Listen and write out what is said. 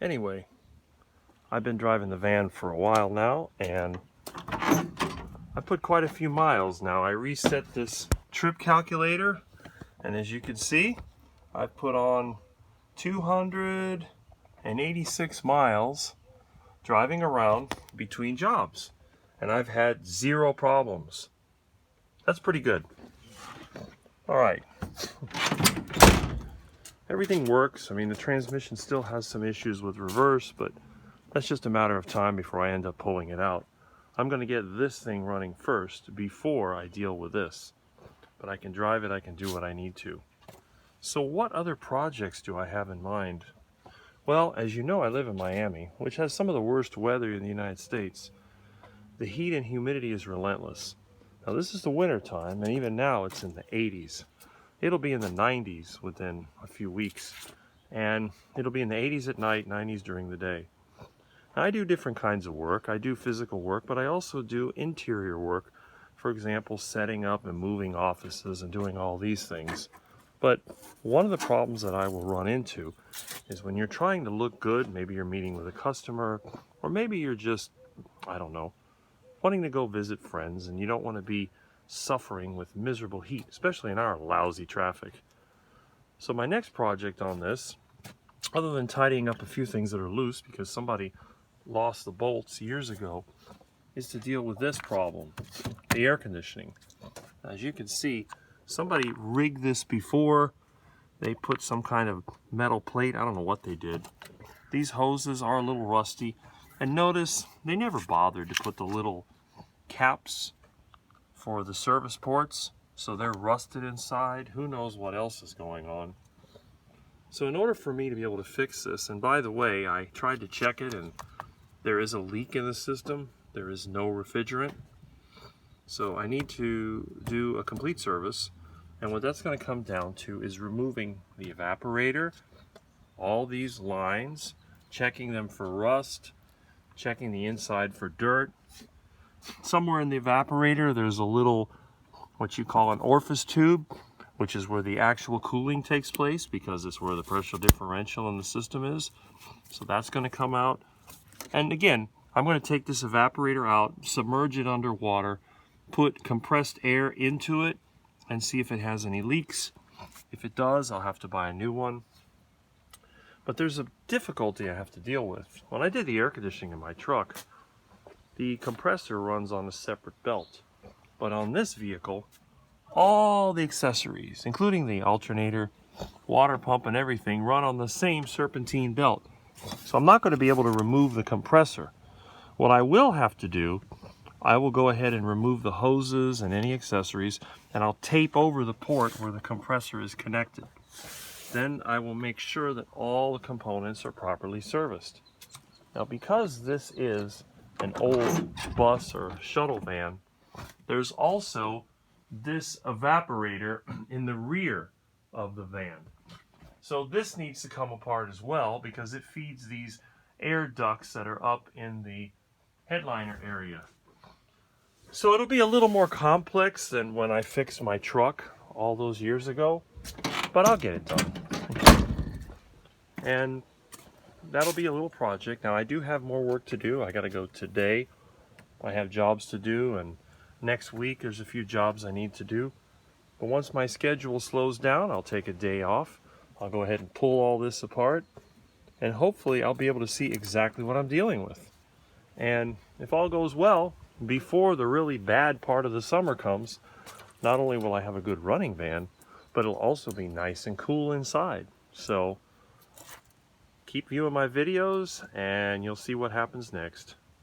Anyway, I've been driving the van for a while now, and I put quite a few miles now. I reset this trip calculator, and as you can see, I've put on 286 miles driving around between jobs, and I've had 0 problems. That's pretty good. All right. Everything works. I mean, the transmission still has some issues with reverse, but that's just a matter of time before I end up pulling it out. I'm going to get this thing running first before I deal with this. But I can drive it, I can do what I need to. So what other projects do I have in mind? Well, as you know, I live in Miami, which has some of the worst weather in the United States. The heat and humidity is relentless. Now this is the winter time, and even now it's in the 80s. It'll be in the 90s within a few weeks, and it'll be in the 80s at night, 90s during the day. Now, I do different kinds of work. I do physical work, but I also do interior work. For example, setting up and moving offices and doing all these things. But one of the problems that I will run into is when you're trying to look good, maybe you're meeting with a customer, or maybe you're just, I don't know, wanting to go visit friends, and you don't want to be suffering with miserable heat, especially in our lousy traffic. So my next project on this, other than tidying up a few things that are loose because somebody lost the bolts years ago, is to deal with this problem, the air conditioning. As you can see, somebody rigged this before. They put some kind of metal plate. I don't know what they did. These hoses are a little rusty, and notice they never bothered to put the little caps for the service ports, so they're rusted inside. Who knows what else is going on. So in order for me to be able to fix this, and by the way, I tried to check it, and there is a leak in the system. There is no refrigerant. So I need to do a complete service, and what that's going to come down to is removing the evaporator, all these lines, checking them for rust, checking the inside for dirt. Somewhere in the evaporator there's a little, what you call an orifice tube, which is where the actual cooling takes place, because it's where the pressure differential in the system is. So that's going to come out. And again, I'm going to take this evaporator out, submerge it underwater, put compressed air into it, and see if it has any leaks. If it does, I'll have to buy a new one. But there's a difficulty I have to deal with. When I did the air conditioning in my truck, the compressor runs on a separate belt. But on this vehicle, all the accessories, including the alternator, water pump, and everything, run on the same serpentine belt. So I'm not going to be able to remove the compressor. What I will have to do, I will go ahead and remove the hoses and any accessories, and I'll tape over the port where the compressor is connected. Then I will make sure that all the components are properly serviced. Now, because this is an old bus or shuttle van, there's also this evaporator in the rear of the van. So this needs to come apart as well, because it feeds these air ducts that are up in the headliner area. So it'll be a little more complex than when I fixed my truck all those years ago, but I'll get it done. And that'll be a little project. Now I do have more work to do. I got to go today. I have jobs to do, and next week there's a few jobs I need to do. But once my schedule slows down, I'll take a day off. I'll go ahead and pull all this apart, and hopefully I'll be able to see exactly what I'm dealing with. And if all goes well, before the really bad part of the summer comes, not only will I have a good running van, but it'll also be nice and cool inside. So keep viewing my videos and you'll see what happens next.